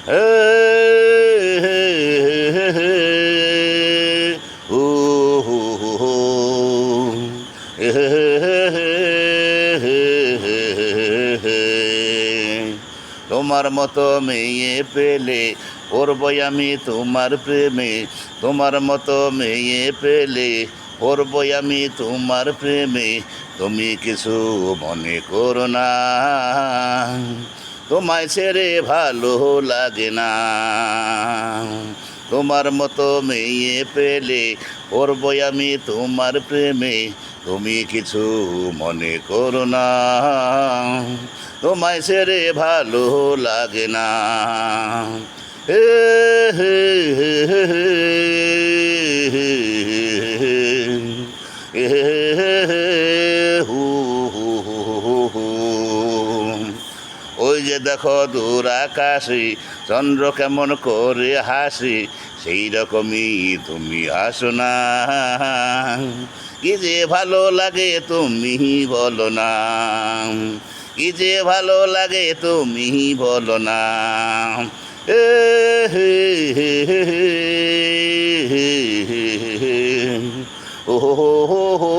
হে হে হে হে ও হো হো হো হে হে হে হে হে। তোমার মতো মেয়ে পেলে পড়বই আমি তোমার প্রেমে, তোমার মতো মেয়ে পেলে পড়বই আমি তোমার প্রেমে। তুমি কিছু মনে করো না, তোমায় ছেড়ে ভালো লাগে না। তোমার মতো মেয়ে পেলে পড়বই আমি তোমার প্রেমে, তুমি কিছু মনে করো না, তোমায় ছেড়ে ভালো লাগে না। হে হে হে হে হে হে হে হে হু হু হু হু হু। ওই যে দেখো দূর আকাশে চন্দ্র কেমন করে হাসে, সেই রকমই তুমি হাসো না। কি যে ভালো লাগে তুমি বলো না, কি যে ভালো লাগে তুমি বলো না। এ হে হে হে হে হে হে হে ও হো হো হো